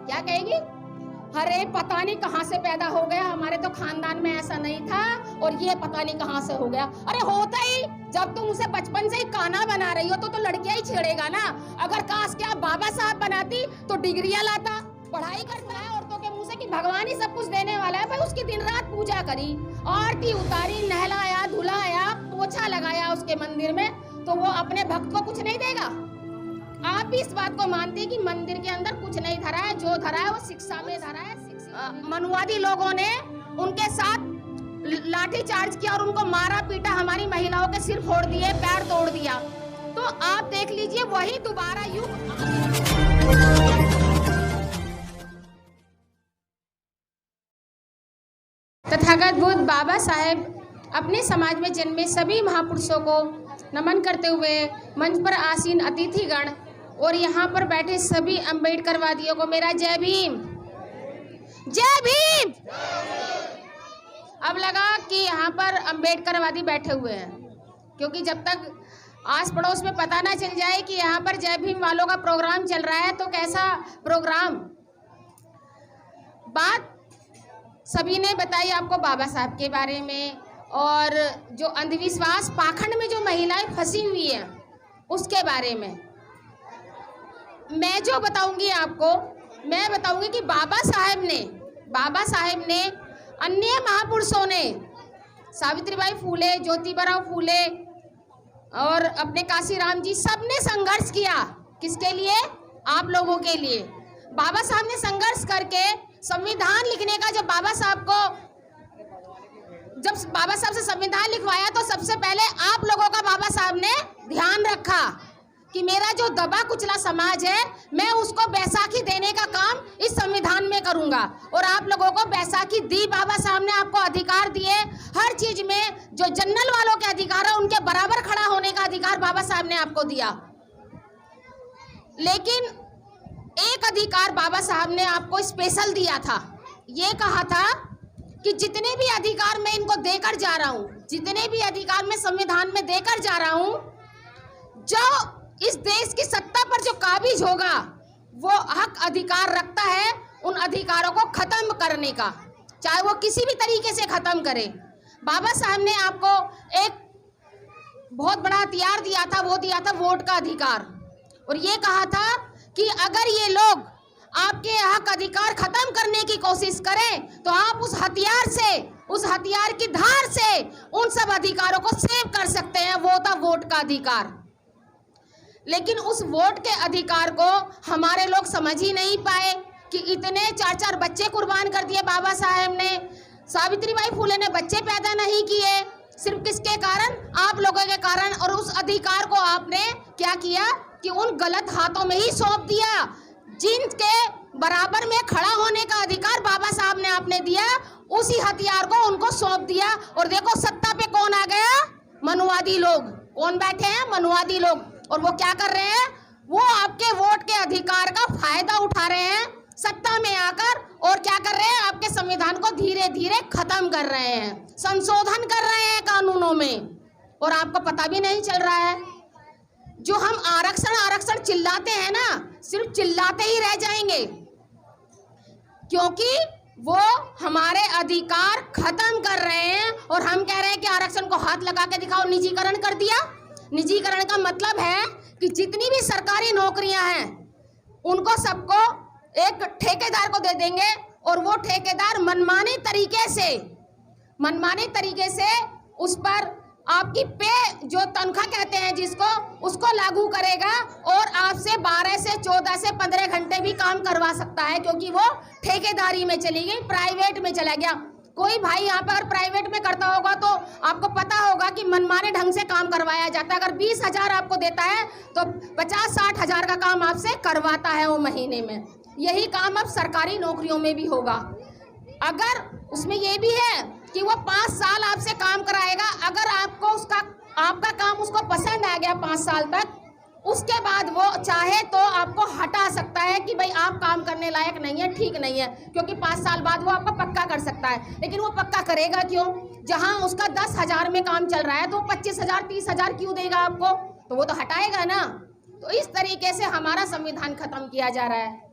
क्या कहेगी? अरे पता नहीं कहाँ से पैदा हो गया, हमारे तो खानदान में ऐसा नहीं था और ये पता नहीं कहाँ से हो गया। अरे होता ही, जब तुम उसे बचपन से ही काना बना रही हो तो लड़कियां ही छेड़ेगा ना। अगर काश के आप बाबा साहब बनाती तो डिग्रियां लाता। पढ़ाई करता है औरतों के मुंह से कि भगवान ही सब कुछ देने वाला है। भाई उसकी दिन रात पूजा करी, आरती उतारी, नहलाया धुलाया, पोछा लगाया उसके मंदिर में, तो वो अपने भक्त को कुछ नहीं देगा? आप भी इस बात को मानते हैं कि मंदिर के अंदर कुछ नहीं धरा है, जो धरा है वो शिक्षा में धरा है। मनुवादी लोगों ने उनके साथ लाठी चार्ज किया और उनको मारा पीटा, हमारी महिलाओं के सिर फोड़ दिए, पैर तोड़ दिया। तो आप देख लीजिए वही दोबारा युग। तथागत बुद्ध बाबा साहेब अपने समाज में जन्मे सभी महापुरुषों को नमन करते हुए मंच पर आसीन अतिथिगण और यहाँ पर बैठे सभी अम्बेडकरवादियों को मेरा जय भीम, जय भीम। अब लगा कि यहाँ पर अम्बेडकरवादी बैठे हुए हैं, क्योंकि जब तक आस पड़ोस में पता ना चल जाए कि यहाँ पर जय भीम वालों का प्रोग्राम चल रहा है तो कैसा प्रोग्राम। बात सभी ने बताई आपको बाबा साहब के बारे में, और जो अंधविश्वास पाखंड में जो महिलाएं फंसी हुई हैं उसके बारे में मैं जो बताऊंगी आपको, मैं बताऊंगी कि बाबा साहेब ने अन्य महापुरुषों ने, सावित्रीबाई फूले, ज्योतिबा फूले और अपने काशीराम जी, सब ने संघर्ष किया। किसके लिए? आप लोगों के लिए। बाबा साहब ने संघर्ष करके संविधान लिखने का, जब बाबा साहब से संविधान लिखवाया तो सबसे पहले आप लोगों का बाबा साहब ने ध्यान रखा कि मेरा जो दबा कुचला समाज है मैं उसको बैसाखी देने का काम इस संविधान में करूंगा। और आप लोगों को बैसाखी दी, बाबा साहब ने आपको अधिकार दिए हर चीज में। जो जनरल वालों के अधिकार है उनके बराबर खड़ा होने का अधिकार बाबा साहब ने आपको दिया। लेकिन एक अधिकार बाबा साहब ने आपको स्पेशल दिया था, ये कहा था कि जितने भी अधिकार मैं इनको देकर जा रहा हूं, जितने भी अधिकार मैं संविधान में देकर जा रहा हूं, जो इस देश की सत्ता पर जो काबिज होगा वो हक अधिकार रखता है उन अधिकारों को खत्म करने का, चाहे वो किसी भी तरीके से खत्म करे। बाबा साहब ने आपको एक बहुत बड़ा हथियार दिया था, वो दिया था वोट का अधिकार। और ये कहा था कि अगर ये लोग आपके हक अधिकार खत्म करने की कोशिश करें तो आप उस हथियार से, उस हथियार की धार से उन सब अधिकारों को सेव कर सकते हैं। वो था वोट का अधिकार। लेकिन उस वोट के अधिकार को हमारे लोग समझ ही नहीं पाए कि इतने 4-4 बच्चे कुर्बान कर दिए बाबा साहब ने। सावित्रीबाई फूले ने बच्चे पैदा नहीं किए, सिर्फ किसके कारण? आप लोगों के कारण। और उस अधिकार को आपने क्या किया कि उन गलत हाथों में ही सौंप दिया। जिनके बराबर में खड़ा होने का अधिकार बाबा साहब ने आपने दिया, उसी हथियार को उनको सौंप दिया। और देखो सत्ता पे कौन आ गया? मनुवादी लोग। कौन बैठे हैं? मनुवादी लोग। और वो क्या कर रहे हैं? वो आपके वोट के अधिकार का फायदा उठा रहे हैं सत्ता में आकर, और क्या कर रहे हैं? आपके संविधान को धीरे धीरे खत्म कर रहे हैं, संशोधन कर रहे हैं कानूनों में, और आपको पता भी नहीं चल रहा है। जो हम आरक्षण आरक्षण चिल्लाते हैं ना, सिर्फ चिल्लाते ही रह जाएंगे, क्योंकि वो हमारे अधिकार खत्म कर रहे हैं। और हम कह रहे हैं कि आरक्षण को हाथ लगा के दिखाओ। निजीकरण कर दिया। निजीकरण का मतलब है कि जितनी भी सरकारी नौकरियां हैं उनको सबको एक ठेकेदार को दे देंगे, और वो ठेकेदार मनमाने तरीके से उस पर आपकी पे, जो तनख्वाह कहते हैं जिसको, उसको लागू करेगा और आपसे 12 से 14 से 15 घंटे भी काम करवा सकता है, क्योंकि वो ठेकेदारी में चली गई, प्राइवेट में चला गया। कोई भाई यहाँ पर प्राइवेट में करता होगा तो आपको पता होगा कि मनमाने ढंग से काम करवाया जाता है। अगर 20,000 आपको देता है तो 50-60 हज़ार का काम आपसे करवाता है वो महीने में। यही काम अब सरकारी नौकरियों में भी होगा। अगर उसमें ये भी है कि वो 5 साल आपसे काम कराएगा, अगर आपको आपका काम उसको पसंद आ गया 5 साल तक, उसके बाद वो चाहे तो आपको हटा सकता है कि भाई आप काम करने लायक नहीं है, ठीक नहीं है, क्योंकि 5 साल बाद वो आपको पक्का कर सकता है। लेकिन वो पक्का करेगा क्यों? जहां उसका 10,000 में काम चल रहा है तो 25,000 30,000 क्यों देगा आपको? तो वो तो हटाएगा ना। तो इस तरीके से हमारा संविधान खत्म किया जा रहा है।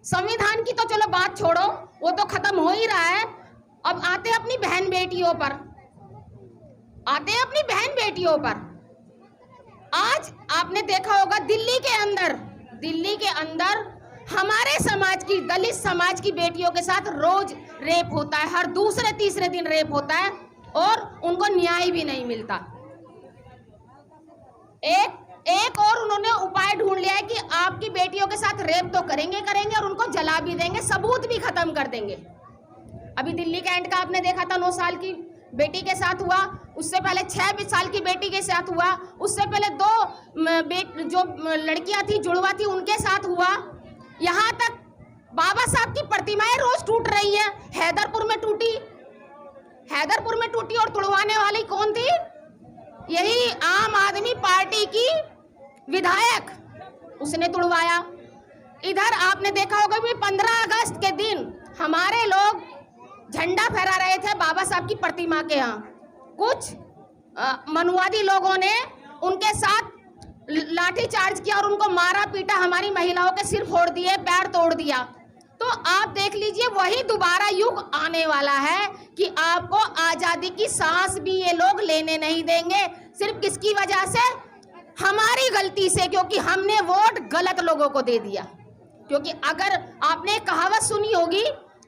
संविधान की तो चलो बात छोड़ो, वो तो खत्म हो ही रहा है। अब आते अपनी बहन बेटियों पर, आते हैं अपनी बहन बेटियों पर। आज आपने देखा होगा दिल्ली के अंदर हमारे समाज की, दलित समाज की बेटियों के साथ रोज रेप होता है, हर दूसरे तीसरे दिन रेप होता है और उनको न्याय भी नहीं मिलता। एक और उन्होंने उपाय ढूंढ लिया है कि आपकी बेटियों के साथ रेप तो करेंगे और उनको जला भी देंगे, सबूत भी खत्म कर देंगे। अभी दिल्ली कैंट का आपने देखा था, 9 साल की बेटी के साथ हुआ, उससे पहले 6 साल की बेटी के साथ हुआ, उससे पहले 2 जो लड़कियां थी, जुड़वा थी, उनके साथ हुआ। यहाँ तक बाबा साहब की प्रतिमाएं रोज टूट रही है। हैदरपुर में टूटी और तुड़वाने वाली कौन थी? यही आम आदमी पार्टी की विधायक, उसने तुड़वाया। इधर आपने देखा होगा भी 15 अगस्त के दिन हमारे लोग झंडा फहरा रहे थे बाबा साहब की प्रतिमा के यहाँ। कुछ मनुवादी लोगों ने उनके साथ लाठी चार्ज किया और उनको मारा पीटा, हमारी महिलाओं के सिर फोड़ दिए, पैर तोड़ दिया। तो आप देख लीजिए वही दोबारा युग आने वाला है कि आपको आजादी की सांस भी ये लोग लेने नहीं देंगे। सिर्फ किसकी वजह से? हमारी गलती से, क्योंकि हमने वोट गलत लोगों को दे दिया। क्योंकि अगर आपने कहावत सुनी होगी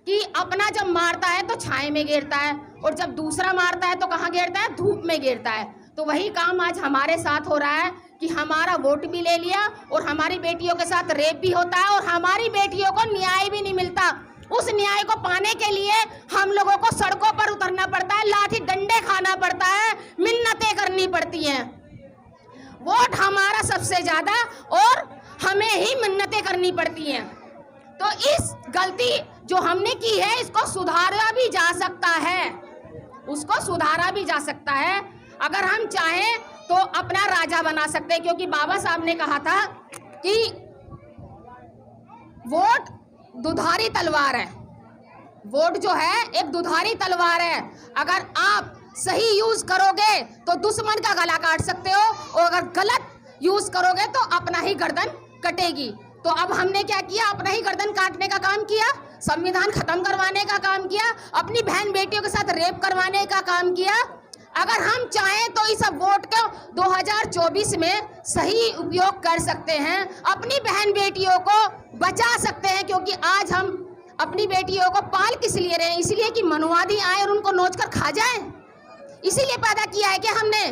कि अपना जब मारता है तो छाए में गिरता है और जब दूसरा मारता है तो कहाँ गिरता है? धूप में गिरता है। तो वही काम आज हमारे साथ हो रहा है कि हमारा वोट भी ले लिया और हमारी बेटियों के साथ रेप भी होता है और हमारी बेटियों को न्याय भी नहीं मिलता। उस न्याय को पाने के लिए हम लोगों को सड़कों पर उतरना पड़ता है, लाठी डंडे खाना पड़ता है, मिन्नतें करनी पड़ती हैं। वोट हमारा सबसे ज्यादा और हमें ही मिन्नतें करनी पड़ती हैं। तो इस गलती जो हमने की है इसको सुधारा भी जा सकता है, उसको सुधारा भी जा सकता है। अगर हम चाहें तो अपना राजा बना सकते हैं, क्योंकि बाबा साहब ने कहा था कि वोट दुधारी तलवार है। वोट जो है एक दुधारी तलवार है, अगर आप सही यूज करोगे तो दुश्मन का गला काट सकते हो और अगर गलत यूज करोगे तो अपना ही गर्दन कटेगी। तो अब हमने क्या किया? अपना ही गर्दन काटने का काम किया, संविधान खत्म करवाने का काम किया, अपनी बहन बेटियों के साथ रेप करवाने का काम किया। अगर हम चाहें तो इस वोट को 2024 में सही उपयोग कर सकते हैं, अपनी बहन बेटियों को बचा सकते हैं। क्योंकि आज हम अपनी बेटियों को पाल किस लिए रहे हैं? इसलिए कि मनुवादी आए और उनको नोच कर खा जाए, इसीलिए पैदा किया है कि हमने।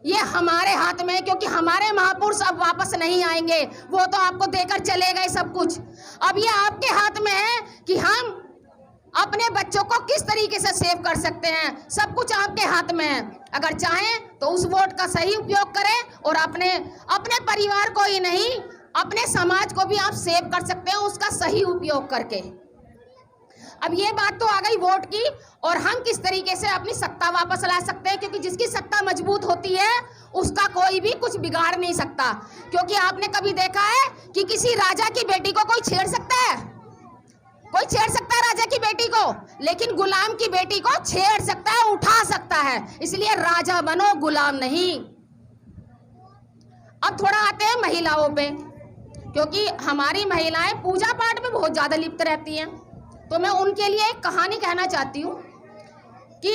ये हमारे हाथ में है, क्योंकि हमारे महापुरुष अब वापस नहीं आएंगे, वो तो आपको देकर चले गए सब कुछ। अब ये आपके हाथ में है कि हम अपने बच्चों को किस तरीके से सेव कर सकते हैं, सब कुछ आपके हाथ में है। अगर चाहें तो उस वोट का सही उपयोग करें और अपने परिवार को ही नहीं, अपने समाज को भी आप सेव कर सकते हैं उसका सही उपयोग करके। अब ये बात तो आ गई वोट की, और हम किस तरीके से अपनी सत्ता वापस ला सकते हैं, क्योंकि जिसकी सत्ता मजबूत होती है उसका कोई भी कुछ बिगाड़ नहीं सकता। क्योंकि आपने कभी देखा है कि किसी राजा की बेटी को कोई छेड़ सकता है? कोई छेड़ सकता है राजा की बेटी को? लेकिन गुलाम की बेटी को छेड़ सकता है, उठा सकता है। इसलिए राजा बनो, गुलाम नहीं। अब थोड़ा आते हैं महिलाओं पे, क्योंकि हमारी महिलाएं पूजा पाठ में बहुत ज्यादा लिप्त रहती हैं। तो मैं उनके लिए एक कहानी कहना चाहती हूँ कि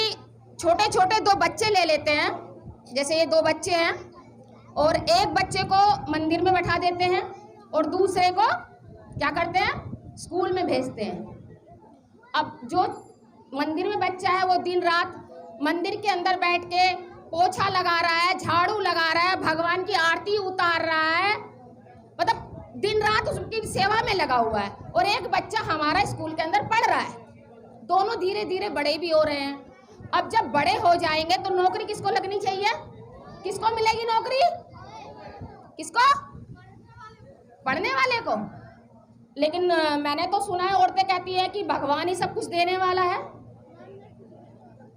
छोटे छोटे 2 बच्चे ले लेते हैं। जैसे ये 2 बच्चे हैं और एक बच्चे को मंदिर में बैठा देते हैं और दूसरे को क्या करते हैं? स्कूल में भेजते हैं। अब जो मंदिर में बच्चा है वो दिन रात मंदिर के अंदर बैठ के पोछा लगा रहा है, झाड़ू लगा रहा है, भगवान की आरती उतार रहा है, मतलब दिन रात उसकी सेवा में लगा हुआ है। और एक बच्चा हमारा स्कूल के अंदर पढ़ रहा है। दोनों धीरे धीरे बड़े भी हो रहे हैं। अब जब बड़े हो जाएंगे तो नौकरी किसको लगनी चाहिए? किसको मिलेगी नौकरी? किसको? पढ़ने वाले को। लेकिन मैंने तो सुना है, औरतें कहती है कि भगवान ही सब कुछ देने वाला है।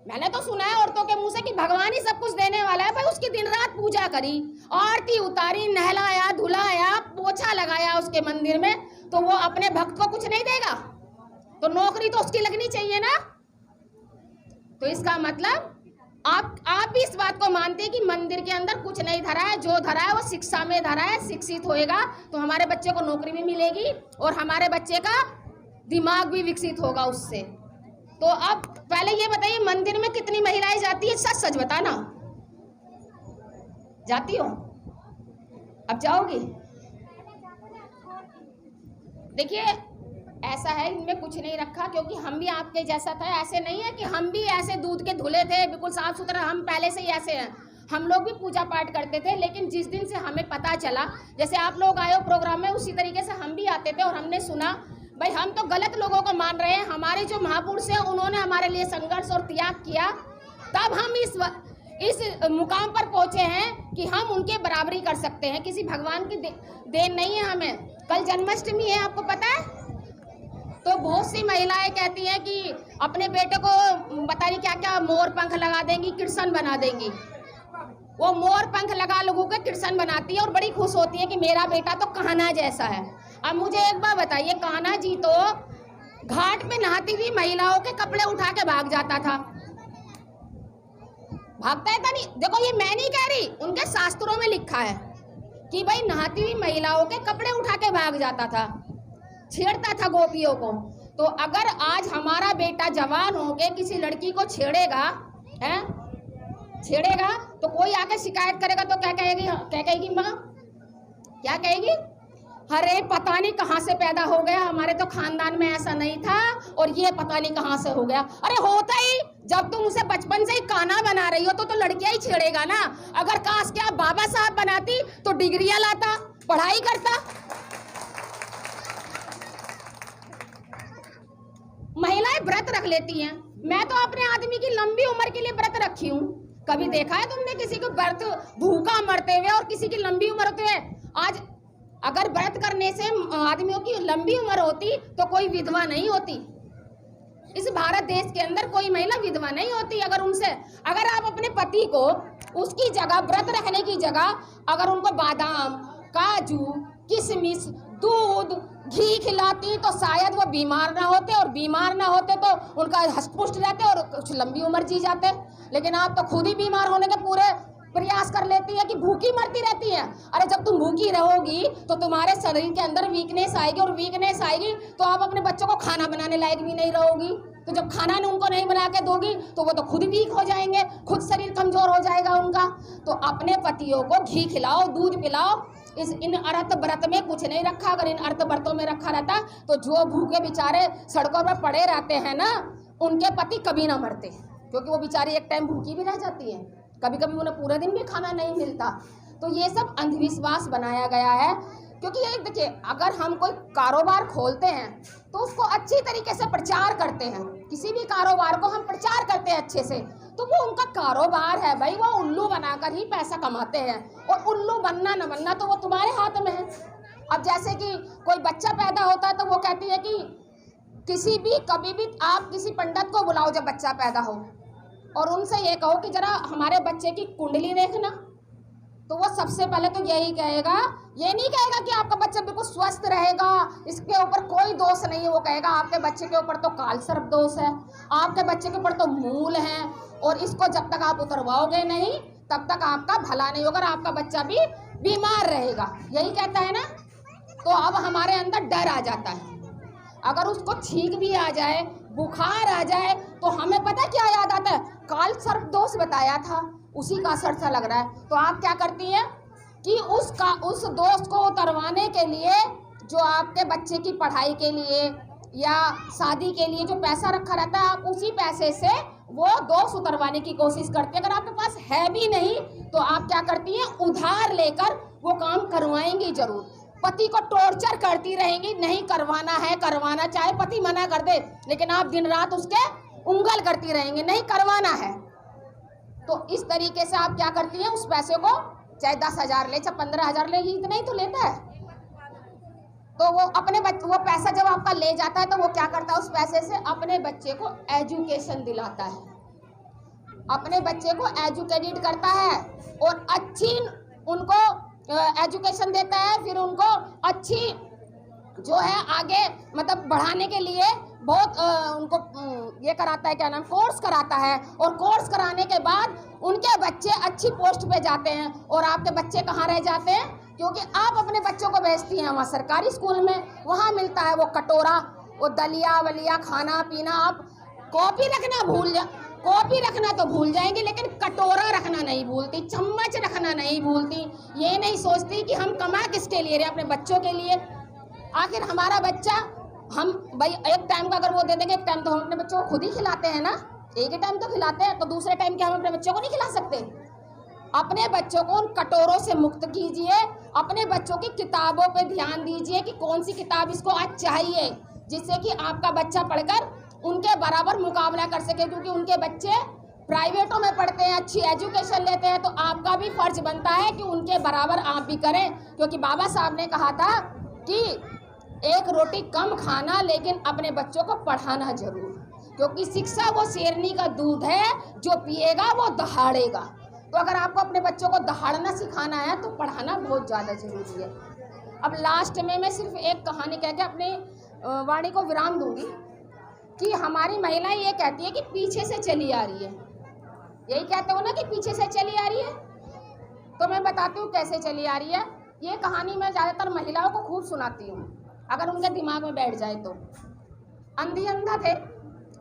मैंने तो सुना है औरतों के मुंह से कि भगवान ही सब कुछ देने वाला है। भाई उसकी दिन रात पूजा करी, आरती उतारी, नहलाया धुलाया, पोछा लगाया उसके मंदिर में, तो वो अपने भक्त को कुछ नहीं देगा? तो नौकरी तो उसकी लगनी चाहिए ना। तो इसका मतलब आप भी इस बात को मानते हैं कि मंदिर के अंदर कुछ नहीं धरा है, जो धरा है वो शिक्षा में धरा है। शिक्षित होएगा तो हमारे बच्चे को नौकरी भी मिलेगी और हमारे बच्चे का दिमाग भी विकसित होगा उससे। तो अब पहले ये बताइए, मंदिर में कितनी महिलाएं जाती है? सच सच बताना, जाती हो? अब जाओगी? देखिए ऐसा है, इनमें कुछ नहीं रखा, क्योंकि हम भी आपके जैसा था। ऐसे नहीं है कि हम भी ऐसे दूध के धुले थे, बिल्कुल साफ सुथरा, हम पहले से ही ऐसे हैं। हम लोग भी पूजा पाठ करते थे, लेकिन जिस दिन से हमें पता चला, जैसे आप लोग आए हो प्रोग्राम में, उसी तरीके से हम भी आते थे और हमने सुना भाई हम तो गलत लोगों को मान रहे हैं, हमारे जो महापुरुष हैं उन्होंने हमारे लिए संघर्ष और त्याग किया, तब हम इस मुकाम पर पहुंचे हैं कि हम उनके बराबरी कर सकते हैं। किसी भगवान की देन नहीं है हमें। कल जन्माष्टमी है, आपको पता है? तो बहुत सी महिलाएं कहती हैं कि अपने बेटे को पता नहीं क्या क्या मोर पंख लगा देंगी, कृष्ण बना देंगी। वो मोर पंख लगा लोगों के कृष्ण बनाती है और बड़ी खुश होती है कि मेरा बेटा तो कान्हा जैसा है। अब मुझे एक बात बताइए, कान्हा जी तो घाट पे नहाती हुई महिलाओं के कपड़े उठा के भाग जाता था। भागता है था नहीं? देखो ये मैं नहीं कह रही, उनके शास्त्रों में लिखा है कि भाई नहाती हुई महिलाओं के कपड़े उठा के भाग जाता था, छेड़ता था गोपियों को। तो अगर आज हमारा बेटा जवान होके किसी लड़की को छेड़ेगा तो कोई आके शिकायत करेगा तो क्या कहेगी माँ? क्या कहेगी? अरे पता नहीं कहाँ से पैदा हो गया, हमारे तो खानदान में ऐसा नहीं था और ये पता नहीं कहाँ से हो गया। अरे होता ही, जब तुम उसे बचपन से ही कान्हा बना रही हो तो लड़कियां ही छेड़ेगा ना। अगर काश के आप बाबा साहब बनाती तो डिग्रियां लाता, पढ़ाई करता। महिलाएं व्रत रख लेती हैं। मैं तो अपने आदमी की लंबी उम्र के लिए व्रत रखी हूँ। कभी देखा है तुमने किसी को व्रत भूखा मरते हुए और किसी की लंबी उम्र होते हुए? आज अगर व्रत करने से आदमियों की लंबी उम्र होती तो कोई विधवा नहीं होती। इस भारत देश के अंदर कोई महिला विधवा नहीं होती। अगर आप अपने पति को उसकी जगह, व्रत रखने की जगह, अगर उनको बादाम, काजू, किशमिश, दूध, घी खिलाती तो शायद वो बीमार ना होते, और बीमार ना होते तो उनका हष्ट-पुष्ट रहते और कुछ लंबी उम्र जी जाते। लेकिन आप तो खुद ही बीमार होने के पूरे प्रयास कर लेती है कि भूखी मरती रहती है। अरे जब तुम भूखी रहोगी तो तुम्हारे शरीर के अंदर वीकनेस आएगी, और वीकनेस आएगी तो आप अपने बच्चों को खाना बनाने लायक भी नहीं रहोगी। तो जब खाना उनको नहीं बना के दोगी तो वो तो खुद वीक हो जाएंगे, खुद शरीर कमजोर हो जाएगा उनका। तो अपने पतियों को घी खिलाओ, दूध पिलाओ। इन अर्थ व्रत में कुछ नहीं रखा। अगर इन अर्थ व्रतों में रखा रहता तो जो भूखे बेचारे सड़कों पर पड़े रहते हैं ना, उनके पति कभी ना मरते, क्योंकि वो बेचारी एक टाइम भूखी भी रह जाती है, कभी कभी उन्हें पूरे दिन भी खाना नहीं मिलता। तो ये सब अंधविश्वास बनाया गया है। क्योंकि ये देखिए, अगर हम कोई कारोबार खोलते हैं तो उसको अच्छी तरीके से प्रचार करते हैं। किसी भी कारोबार को हम प्रचार करते हैं अच्छे से, तो वो उनका कारोबार है भाई, वो उल्लू बनाकर ही पैसा कमाते हैं। और उल्लू बनना न बनना तो वो तुम्हारे हाथ में है। अब जैसे कि कोई बच्चा पैदा होता है तो वो कहती है कि कभी भी आप किसी पंडित को बुलाओ जब बच्चा पैदा हो, और उनसे ये कहो कि जरा हमारे बच्चे की कुंडली देखना, तो वो सबसे पहले तो यही कहेगा, ये नहीं कहेगा कि आपका बच्चा बिल्कुल स्वस्थ रहेगा, इसके ऊपर कोई दोष नहीं है। वो कहेगा आपके बच्चे के ऊपर तो काल सर्प दोष है, आपके बच्चे के ऊपर तो मूल है, और इसको जब तक आप उतरवाओगे नहीं तब तक आपका भला नहीं होगा, आपका बच्चा भी बीमार रहेगा। यही कहता है ना। तो अब हमारे अंदर डर आ जाता है। अगर उसको छींक भी आ जाए, बुखार आ जाए, तो हमें पता क्या याद आता है? काल सर्प दोष बताया था, उसी का असर सा लग रहा है। तो आप क्या करती हैं कि उस दोष को उतरवाने के लिए, जो आपके बच्चे की पढ़ाई के लिए या शादी के लिए जो पैसा रखा रहता है, आप उसी पैसे से वो दोष उतरवाने की कोशिश करती है। अगर आपके पास है भी नहीं तो आप क्या करती हैं? उधार लेकर वो काम करवाएंगी जरूर। पति को टॉर्चर करती रहेंगी, नहीं करवाना है, करवाना, चाहे पति मना कर दे, लेकिन आप दिन रात उसके उंगल करती रहेंगे, नहीं करवाना है। तो इस तरीके से आप क्या करती हैं? उस पैसे को चाहे 10,000 ले, चाहे 15,000 ले, इतना ही तो लेता है। तो वो वो पैसा जब आपका ले जाता है तो वो क्या करता है? उस पैसे से अपने बच्चे को एजुकेशन दिलाता है, अपने बच्चे को एजुकेटेड करता है और अच्छी उनको एजुकेशन देता है। फिर उनको अच्छी जो है आगे मतलब मतलब बढ़ाने के लिए बहुत उनको ये कराता है, क्या नाम, कोर्स कराता है। और कोर्स कराने के बाद उनके बच्चे अच्छी पोस्ट पे जाते हैं और आपके बच्चे कहाँ रह जाते हैं, क्योंकि आप अपने बच्चों को भेजती हैं वहाँ सरकारी स्कूल में, वहाँ मिलता है वो कटोरा, वो दलिया वलिया, खाना पीना। आप कॉपी रखना तो भूल जाएंगे, लेकिन कटोरा रखना नहीं भूलती, चम्मच रखना नहीं भूलती। ये नहीं सोचती कि हम कमा किसके लिए रहे, अपने बच्चों के लिए। आखिर हमारा बच्चा, हम भाई एक टाइम का अगर वो दे देंगे, एक टाइम तो हम अपने बच्चों को खुद ही खिलाते हैं ना, एक ही टाइम तो खिलाते हैं, तो दूसरे टाइम क्या हम अपने बच्चों को नहीं खिला सकते? अपने बच्चों को उन कटोरों से मुक्त कीजिए, अपने बच्चों की किताबों पे ध्यान दीजिए कि कौन सी किताब इसको आज चाहिए, जिससे कि आपका बच्चा पढ़कर उनके बराबर मुकाबला कर सके। क्योंकि उनके बच्चे प्राइवेटों में पढ़ते हैं, अच्छी एजुकेशन लेते हैं, तो आपका भी फर्ज बनता है कि उनके बराबर आप भी करें। क्योंकि बाबा साहब ने कहा था कि एक रोटी कम खाना, लेकिन अपने बच्चों को पढ़ाना जरूर, क्योंकि शिक्षा वो शेरनी का दूध है, जो पिएगा वो दहाड़ेगा। तो अगर आपको अपने बच्चों को दहाड़ना सिखाना है तो पढ़ाना बहुत ज़्यादा जरूरी है। अब लास्ट में मैं सिर्फ एक कहानी कह के अपनी वाणी को विराम दूंगी कि हमारी महिलाएं ये कहती है कि पीछे से चली आ रही है, यही कहते हो ना कि पीछे से चली आ रही है। तो मैं बताती हूँ कैसे चली आ रही है। ये कहानी मैं ज़्यादातर महिलाओं को खूब सुनाती हूँ, अगर उनके दिमाग में बैठ जाए तो। अंधी अंधा थे,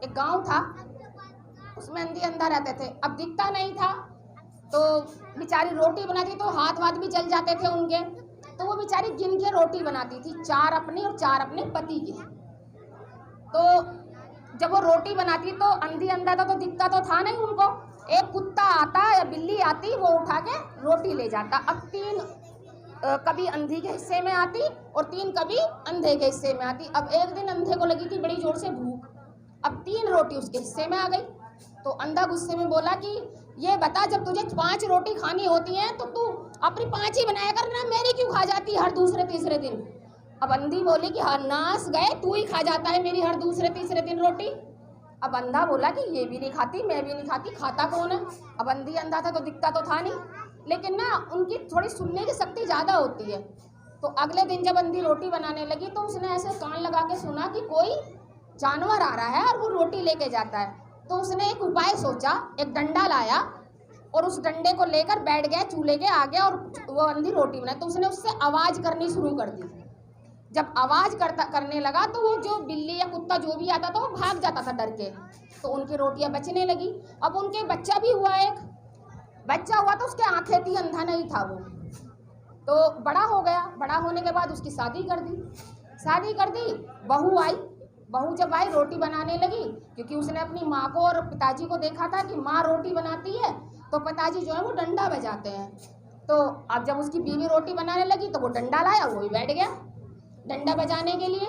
एक गांव था, उसमें अंधी अंधा रहते थे। अब दिखता नहीं था तो बेचारी रोटी बनाती तो हाथ वाथ भी जल जाते थे उनके, तो वो बेचारी गिन के रोटी बनाती थी, 4 अपनी और 4 अपने पति की। तो जब वो रोटी बनाती तो अंधी अंधा था तो दिखता तो था नहीं उनको, एक कुत्ता आता या बिल्ली आती, वो उठा के रोटी ले जाता। अब 3 कभी अंधी के हिस्से में आती और 3 कभी अंधे के हिस्से में आती। अब एक दिन अंधे को लगी थी बड़ी जोर से भूख, अब 3 रोटी उसके हिस्से में आ गई। तो अंधा गुस्से में बोला कि ये बता, जब तुझे 5 रोटी खानी होती हैं तो तू अपनी 5 ही बनाया कर ना, मेरी क्यों खा जाती हर दूसरे तीसरे दिन। अब अंधी बोली कि हर नास गए, तू ही खा जाता है मेरी हर दूसरे तीसरे दिन रोटी। अब अंधा बोला कि ये भी नहीं खाती, मैं भी नहीं खाती, खाता कौन है। अब अंधी अंधा था तो दिखता तो था नहीं, लेकिन ना उनकी थोड़ी सुनने की शक्ति ज़्यादा होती है। तो अगले दिन जब अंधी रोटी बनाने लगी तो उसने ऐसे कान लगा के सुना कि कोई जानवर आ रहा है और वो रोटी लेके जाता है। तो उसने एक उपाय सोचा, एक डंडा लाया और उस डंडे को लेकर बैठ गया चूल्हे के आगे और वो अंधी रोटी बनाई। तो उसने उससे आवाज़ करनी शुरू कर दी। जब आवाज़ करने लगा तो वो जो बिल्ली या कुत्ता जो भी आता था वो भाग जाता था डर के, तो उनकी रोटियां बचने लगी। अब उनके बच्चा भी हुआ, एक बच्चा हुआ तो उसके आंखें थी, अंधा नहीं था वो। तो बड़ा हो गया, बड़ा होने के बाद उसकी शादी कर दी। बहू आई, बहू जब आई रोटी बनाने लगी, क्योंकि उसने अपनी माँ को और पिताजी को देखा था कि माँ रोटी बनाती है तो पिताजी जो है वो डंडा बजाते हैं। तो अब जब उसकी बीवी रोटी बनाने लगी तो वो डंडा लाया, वो भी बैठ गया डंडा बजाने के लिए,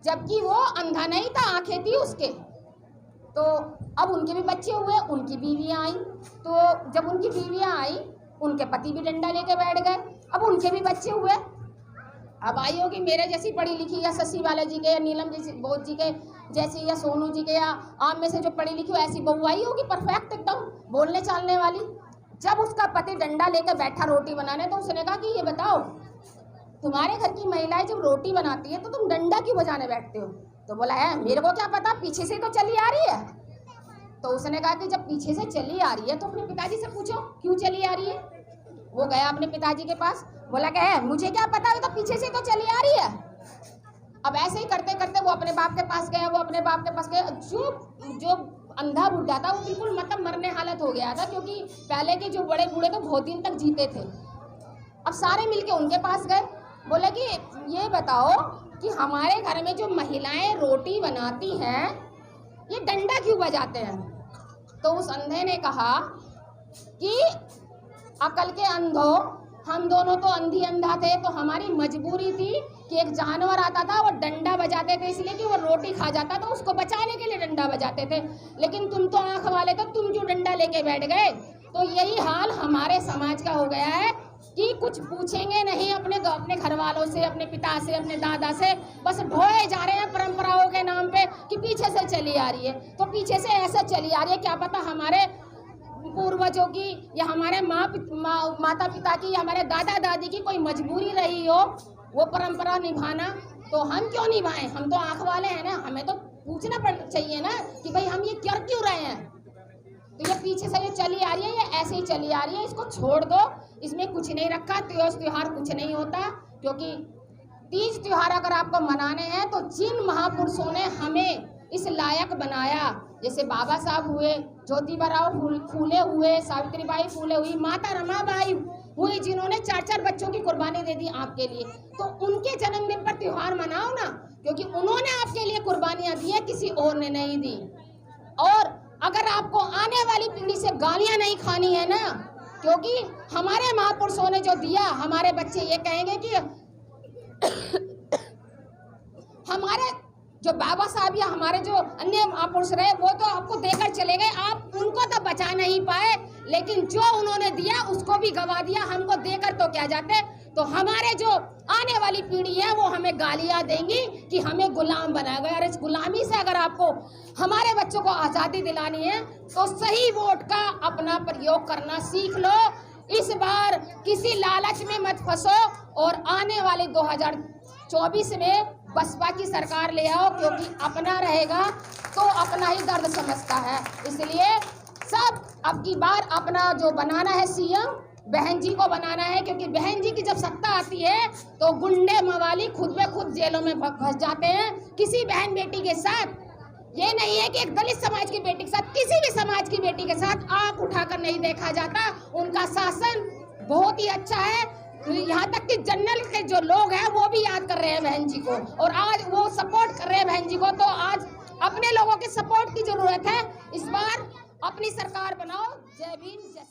जबकि वो अंधा नहीं था, आंखें थी उसके। तो अब उनके भी बच्चे हुए, उनकी बीवियाँ आई। तो जब उनकी बीवियाँ आई, उनके पति भी डंडा लेके बैठ गए, अब उनके भी बच्चे हुए। अब आई होगी मेरे जैसी पढ़ी लिखी, या शशि वाला जी के, या नीलम जैसी बोध जी के जैसी, या सोनू जी के, या आम में से जो पढ़ी लिखी हो, ऐसी बहू आई होगी परफेक्ट एकदम बोलने चालने वाली। जब उसका पति डंडा लेकर बैठा रोटी बनाने, तो उसने कहा कि ये बताओ, तुम्हारे घर की महिलाएं जब रोटी बनाती है तो तुम डंडा क्यों बजाने बैठते हो। तो बोला है मेरे को क्या पता, पीछे से तो चली आ रही है। तो उसने कहा कि जब पीछे से चली आ रही है तो अपने पिताजी से पूछो क्यों चली आ रही है। वो गया अपने पिताजी के पास, बोला क्या है मुझे क्या पता, तो पीछे से तो चली आ रही है। अब ऐसे ही करते करते वो अपने बाप के पास गया, जो अंधा बुढ़ा था वो बिल्कुल मतलब मरने हालत हो गया था, क्योंकि पहले के जो बड़े बूढ़े तो बहुत दिन तक जीते थे। अब सारे मिलके उनके पास गए, बोले कि ये बताओ कि हमारे घर में जो महिलाएं रोटी बनाती हैं ये डंडा क्यों बजाते हैं। तो उस अंधे ने कहा कि अकल के अंधो, हम दोनों तो अंधी अंधा थे, तो हमारी मजबूरी थी कि एक जानवर आता था, वो डंडा बजाते थे इसलिए कि वो रोटी खा जाता, तो उसको बचाने के लिए डंडा बजाते थे। लेकिन तुम तो आंख वाले थे, तुम जो डंडा लेके बैठ गए। तो यही हाल हमारे समाज का हो गया है कि कुछ पूछेंगे नहीं अपने घर वालों से, अपने पिता से, अपने दादा से, बस ढोए जा रहे हैं परंपराओं के नाम पे कि पीछे से चली आ रही है। तो पीछे से ऐसा चली आ रही है, क्या पता हमारे पूर्वजों की या हमारे माता पिता की या हमारे दादा दादी की कोई मजबूरी रही हो वो परंपरा निभाना, तो हम क्यों निभाएं? हम तो आंख वाले हैं ना, हमें तो पूछना चाहिए ना कि भाई हम ये कर क्यों रहे हैं। तो ये पीछे से ये चली आ रही है, ये ऐसे ही चली आ रही है, इसको छोड़ दो, इसमें कुछ नहीं रखा। त्योहार कुछ नहीं होता, क्योंकि तीज त्योहार अगर आपको मनाने हैं तो जिन महापुरुषों ने हमें इस लायक बनाया, जैसे बाबा साहब हुए, ज्योतिबा फूले हुए, सावित्रीबाई फूले हुई, माता रमाबाई हुई, जिन्होंने 4-4 बच्चों की कुर्बानी दे दी आपके लिए, तो उनके जन्मदिन पर त्योहार मनाओ ना, क्योंकि उन्होंने आपके लिए कुर्बानियां दी है, किसी और ने नहीं दी। और अगर आपको आने वाली पीढ़ी से गालियां नहीं खानी है ना, क्योंकि हमारे महापुरुषों ने जो दिया, हमारे बच्चे ये कहेंगे कि हमारे जो बाबा साहब या हमारे जो अन्य महापुरुष रहे वो तो आपको देकर चले गए, आप उनको तो बचा नहीं पाए, लेकिन जो उन्होंने दिया उसको भी गवा दिया, हमको देकर तो क्या जाते। तो हमारे जो आने वाली पीढ़ी है वो हमें गालियां देंगी कि हमें गुलाम बनाया गया। और इस गुलामी से अगर आपको हमारे बच्चों को आज़ादी दिलानी है तो सही वोट का अपना प्रयोग करना सीख लो। इस बार किसी लालच में मत फंसो और आने वाले 2024 में बसपा की सरकार ले आओ, क्योंकि अपना रहेगा तो अपना ही दर्द समझता है। इसलिए सब अब की बार अपना जो बनाना है सीएम, बहन जी को बनाना है, क्योंकि बहन जी की जब सत्ता आती है तो गुंडे मवाली खुद ब खुद जेलों में फंस जाते हैं। किसी बहन बेटी के साथ ये नहीं है कि एक दलित समाज की बेटी के साथ, किसी भी समाज की बेटी के साथ आंख उठाकर नहीं देखा जाता। उनका शासन बहुत ही अच्छा है, यहाँ तक कि जनरल के जो लोग हैं वो भी याद कर रहे हैं बहन जी को, और आज वो सपोर्ट कर रहे हैं बहन जी को। तो आज अपने लोगों के सपोर्ट की जरूरत है। इस बार अपनी सरकार बनाओ। जय भीम, जय